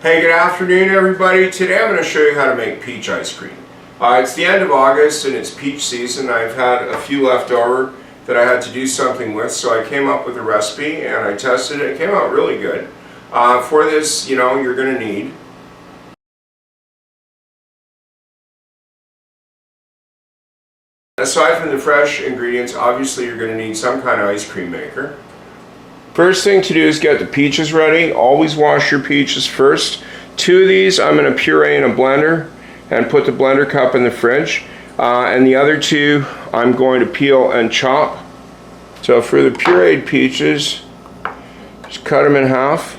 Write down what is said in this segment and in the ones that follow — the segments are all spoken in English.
Hey, good afternoon everybody. Today I'm going to show you how to make peach ice cream. It's the end of August and it's peach season. I've had a few left over that I had to do something with, so I came up with a recipe and I tested it. It came out really good. For this, you're going to need aside from the fresh ingredients, obviously you're going to need some kind of ice cream maker. First thing to do is get the peaches ready. Always wash your peaches first. 2 of these I'm going to puree in a blender and put the blender cup in the fridge. And the other 2 I'm going to peel and chop. So for the pureed peaches, just cut them in half.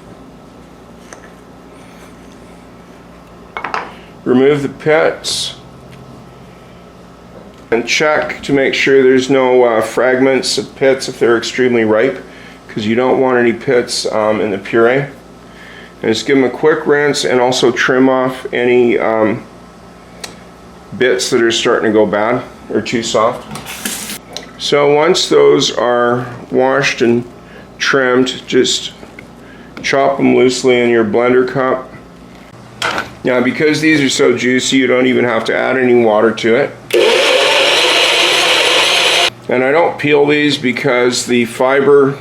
Remove the pits. And check to make sure there's no fragments of pits if they're extremely ripe, because you don't want any pits in the puree. And just give them a quick rinse and also trim off any bits that are starting to go bad or too soft. So once those are washed and trimmed, just chop them loosely in your blender cup. Now, because these are so juicy, you don't even have to add any water to it. And I don't peel these because the fiber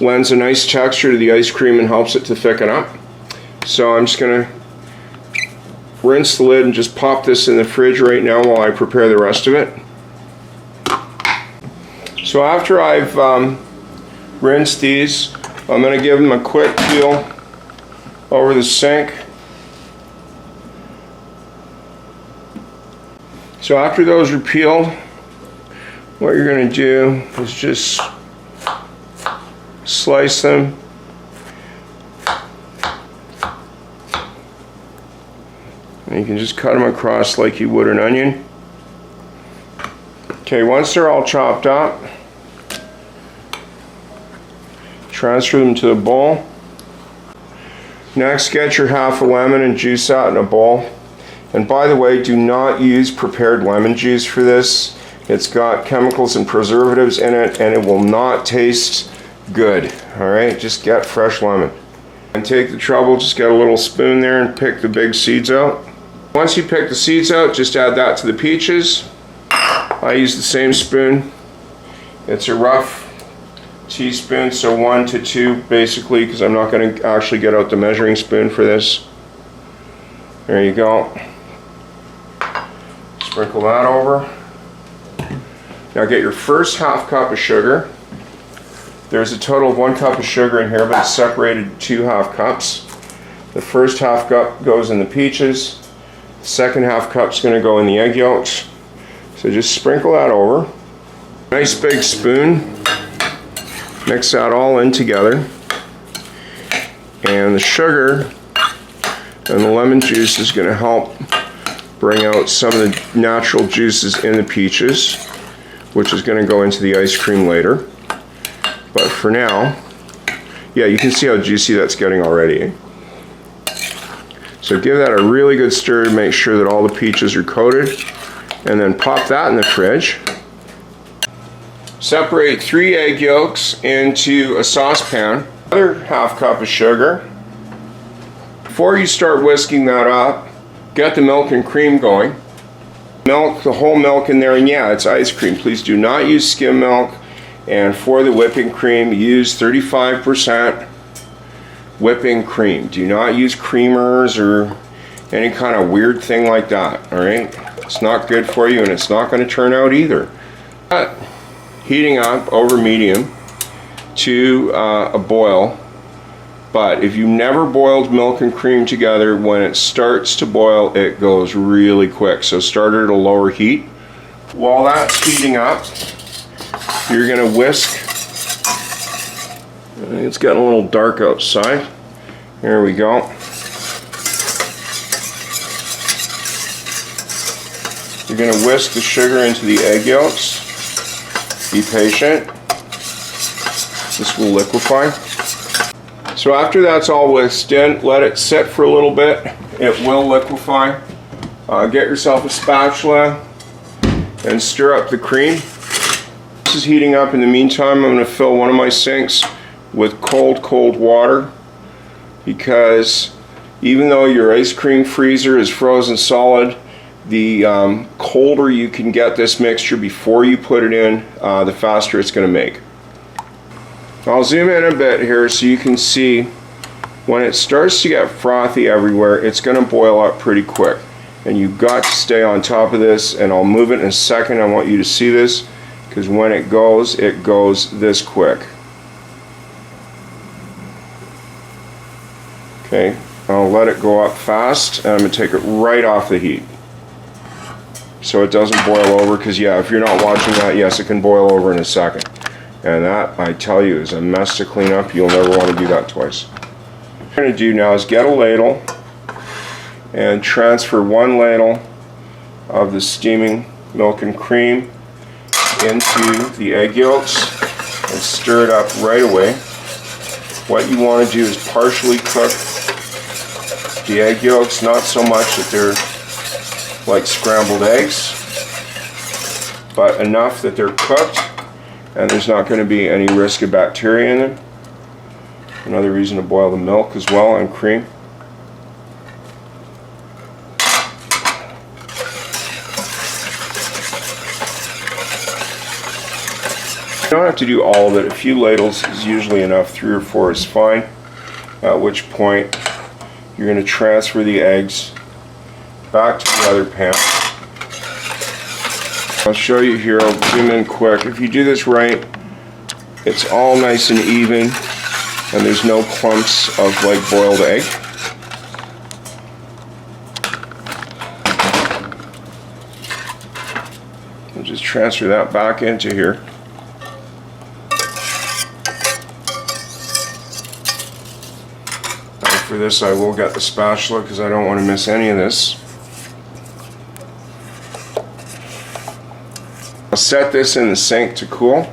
lends a nice texture to the ice cream and helps it to thicken up. So I'm just going to rinse the lid and just pop this in the fridge right now while I prepare the rest of it. So after I've rinsed these, I'm going to give them a quick peel over the sink. So after those are peeled, what you're going to do is just slice them. And you can just cut them across like you would an onion. Okay, once they're all chopped up, transfer them to a bowl. Next, get your half a lemon and juice that in a bowl. And by the way, do not use prepared lemon juice for this. It's got chemicals and preservatives in it and it will not taste good. Alright, just get fresh lemon. And take the trouble, just get a little spoon there and pick the big seeds out. Once you pick the seeds out, just add that to the peaches. I use the same spoon. It's a rough teaspoon, so 1 to 2 basically, because I'm not going to actually get out the measuring spoon for this. There you go. Sprinkle that over. Now get your first half cup of sugar. There's a total of 1 cup of sugar in here, but it's separated into 2 half cups. The first half cup goes in the peaches. The second half cup is going to go in the egg yolks. So just sprinkle that over. Nice big spoon. Mix that all in together. And the sugar and the lemon juice is going to help bring out some of the natural juices in the peaches, which is going to go into the ice cream later. But for now, yeah, you can see how juicy that's getting already. So give that a really good stir to make sure that all the peaches are coated, and then pop that in the fridge. Separate 3 egg yolks into a saucepan. Another half cup of sugar. Before you start whisking that up, get the milk and cream going. Milk, the whole milk in there, and yeah, it's ice cream. Please do not use skim milk. And for the whipping cream, use 35% whipping cream. Do not use creamers or any kind of weird thing like that, alright? It's not good for you and it's not going to turn out either. Heating up over medium to a boil. But if you never boiled milk and cream together, when it starts to boil, it goes really quick. So start it at a lower heat. While that's heating up, you're going to whisk. It's getting a little dark outside. There we go. You're going to whisk the sugar into the egg yolks. Be patient. This will liquefy. So after that's all whisked in, let it sit for a little bit. It will liquefy. Get yourself a spatula and stir up the cream. This is heating up. In the meantime, I'm going to fill one of my sinks with cold water, because Even though your ice cream freezer is frozen solid, the colder you can get this mixture before you put it in, the faster it's going to make. I'll zoom in a bit here so you can see when it starts to get frothy everywhere, it's going to boil up pretty quick. And you've got to stay on top of this, and I'll move it in a second. I want you to see this, because when it goes this quick. Okay, I'll let it go up fast, and I'm going to take it right off the heat so it doesn't boil over, because yeah, if you're not watching that, yes, it can boil over in a second. And that, I tell you, is a mess to clean up. You'll never want to do that twice. What I'm going to do now is get a ladle and transfer 1 ladle of the steaming milk and cream into the egg yolks and stir it up right away. What you want to do is partially cook the egg yolks, not so much that they're like scrambled eggs, but enough that they're cooked and there's not going to be any risk of bacteria in them. Another reason to boil the milk as well and cream. You don't have to do all of it. A few ladles is usually enough. 3 or 4 is fine. At which point you're going to transfer the eggs back to the other pan. I'll show you here. I'll zoom in quick. If you do this right, it's all nice and even and there's no clumps of like boiled egg. I'll just transfer that back into here. For this I will get the spatula because I don't want to miss any of this. I'll set this in the sink to cool.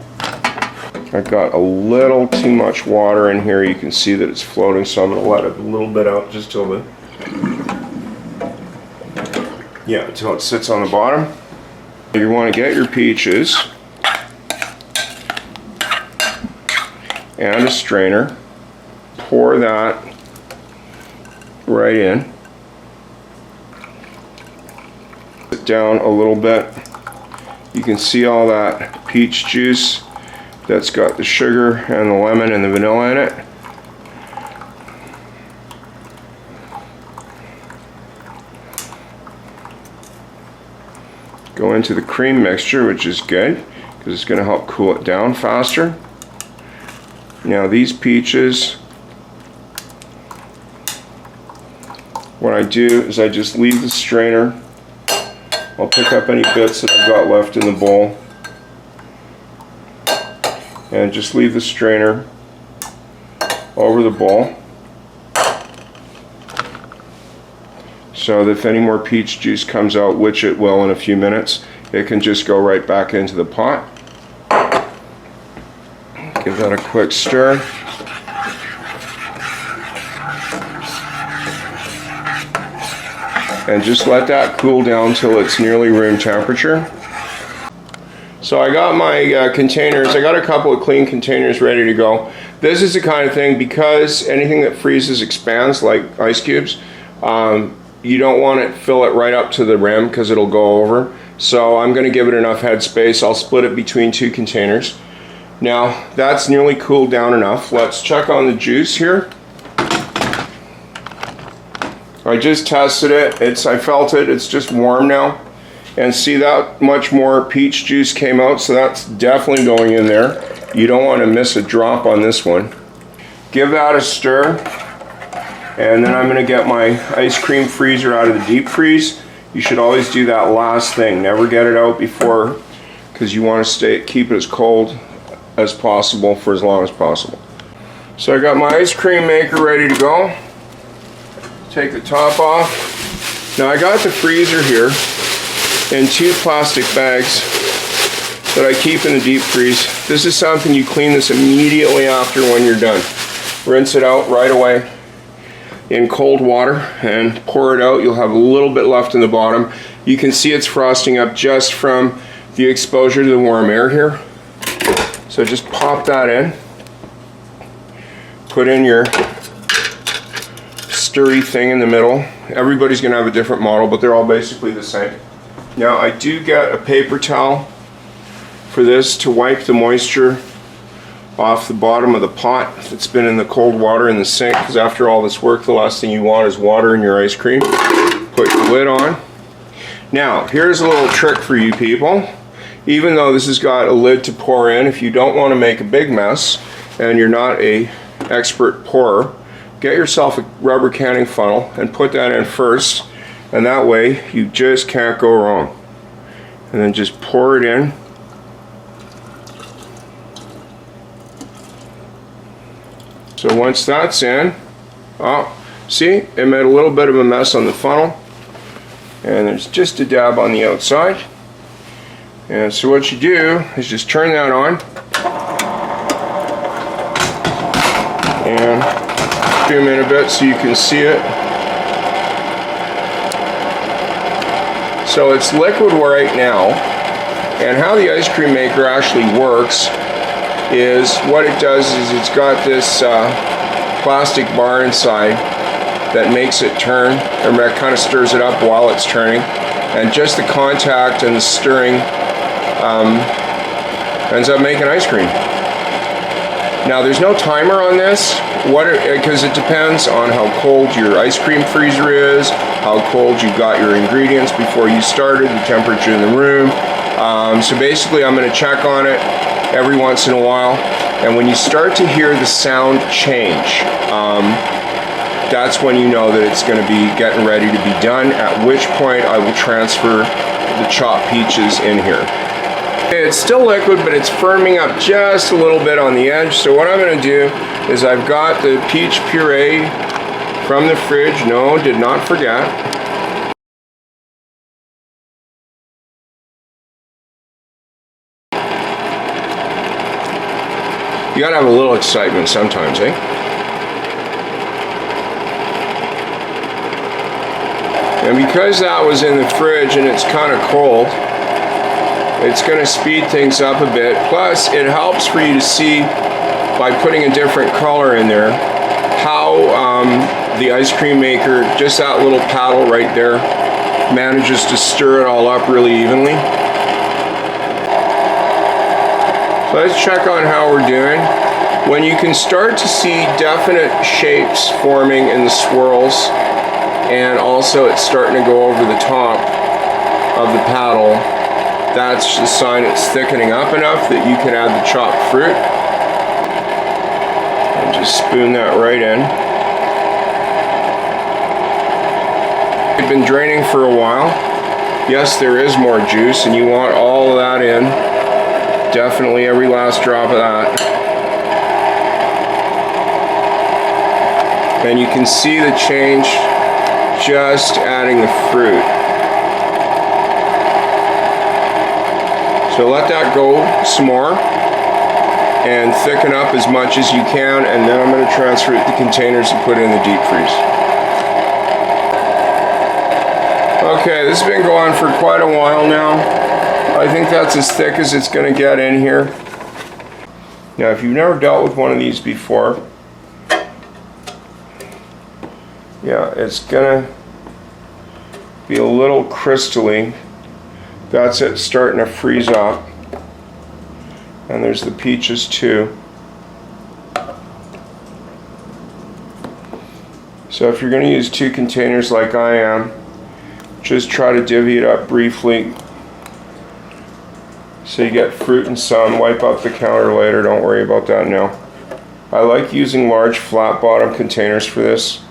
I've got a little too much water in here. You can see that it's floating, so I'm going to let it a little bit out just till the until it sits on the bottom. You want to get your peaches and a strainer. Pour that right in. Put it down a little bit. You can see all that peach juice that's got the sugar and the lemon and the vanilla in it. Go into the cream mixture, which is good because it's going to help cool it down faster. Now these peaches, what I do is I just leave the strainer. I'll pick up any bits that I've got left in the bowl and just leave the strainer over the bowl so that if any more peach juice comes out, which it will in a few minutes, it can just go right back into the pot. Give that a quick stir. And just let that cool down till it's nearly room temperature. So I got my containers. I got a couple of clean containers ready to go. This is the kind of thing, because anything that freezes expands like ice cubes, you don't want to fill it right up to the rim because it'll go over. So I'm going to give it enough headspace. I'll split it between 2 containers. Now that's nearly cooled down enough. Let's check on the juice here. I just tested it. I felt it. It's just warm now. And see, that much more peach juice came out, so that's definitely going in there. You don't want to miss a drop on this one. Give that a stir. And then I'm going to get my ice cream freezer out of the deep freeze. You should always do that last thing. Never get it out before, because you want to keep it as cold as possible for as long as possible. So I got my ice cream maker ready to go. Take the top off. Now I got the freezer here in 2 plastic bags that I keep in the deep freeze. This is something you clean this immediately after when you're done. Rinse it out right away in cold water and pour it out. You'll have a little bit left in the bottom. You can see it's frosting up just from the exposure to the warm air here. So just pop that in. Put in your stirry thing in the middle. Everybody's gonna have a different model, but they're all basically the same. Now I do get a paper towel for this to wipe the moisture off the bottom of the pot that's been in the cold water in the sink, because after all this work, the last thing you want is water in your ice cream. Put your lid on. Now, here's a little trick for you people. Even though this has got a lid to pour in, if you don't want to make a big mess and you're not an expert pourer, get yourself a rubber canning funnel and put that in first, and that way you just can't go wrong. And then just pour it in. So once that's in, oh, see, it made a little bit of a mess on the funnel, and there's just a dab on the outside. And so what you do is just turn that on and zoom in a bit so you can see it. So it's liquid right now, and how the ice cream maker actually works is what it does is it's got this plastic bar inside that makes it turn, or that kind of stirs it up while it's turning, and just the contact and the stirring ends up making ice cream. Now there's no timer on this, because it depends on how cold your ice cream freezer is, how cold you got your ingredients before you started, the temperature in the room. So basically I'm going to check on it every once in a while, and when you start to hear the sound change, that's when you know that it's going to be getting ready to be done, at which point I will transfer the chopped peaches in here. It's still liquid, but it's firming up just a little bit on the edge. So what I'm going to do is I've got the peach puree from the fridge. No, did not forget. You gotta have a little excitement sometimes, eh? And because that was in the fridge and it's kind of cold, it's going to speed things up a bit. Plus, it helps for you to see, by putting a different color in there, how the ice cream maker, just that little paddle right there, manages to stir it all up really evenly. So let's check on how we're doing. When you can start to see definite shapes forming in the swirls, and also it's starting to go over the top of the paddle, that's the sign it's thickening up enough that you can add the chopped fruit. And just spoon that right in. It's been draining for a while. Yes, there is more juice, and you want all of that in. Definitely every last drop of that. And you can see the change just adding the fruit. So let that go some more and thicken up as much as you can, and then I'm going to transfer it to containers and put it in the deep freeze. Okay, this has been going for quite a while now. I think that's as thick as it's going to get in here. Now if you've never dealt with one of these before, yeah, it's going to be a little crystally. That's it, starting to freeze up. And there's the peaches too. So if you're going to use 2 containers like I am, just try to divvy it up briefly so you get fruit and some. Wipe up the counter later, don't worry about that now. I like using large flat bottom containers for this,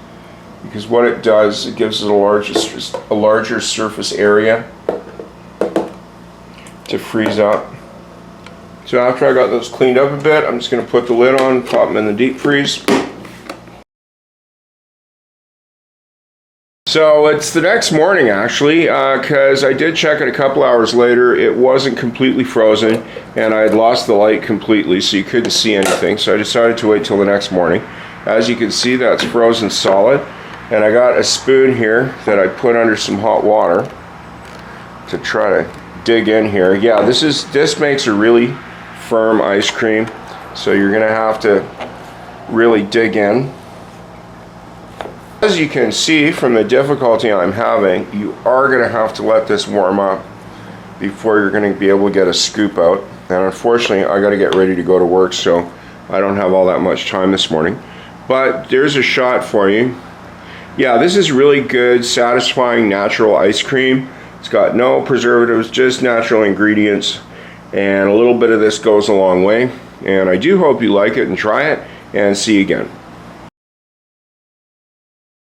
because what it does, it gives it a larger surface area to freeze up. So after I got those cleaned up a bit, I'm just going to put the lid on, pop them in the deep freeze. So it's the next morning actually, because I did check it a couple hours later. It wasn't completely frozen, and I had lost the light completely, so you couldn't see anything. So I decided to wait till the next morning. As you can see, that's frozen solid. And I got a spoon here that I put under some hot water to try to dig in here. Yeah, this makes a really firm ice cream, so you're gonna have to really dig in. As you can see from the difficulty I'm having, you are going to have to let this warm up before you're going to be able to get a scoop out. And unfortunately, I got to get ready to go to work, so I don't have all that much time this morning. But there's a shot for you. Yeah, this is really good, satisfying, natural ice cream. It's got no preservatives, just natural ingredients. And a little bit of this goes a long way. And I do hope you like it and try it, and see you again.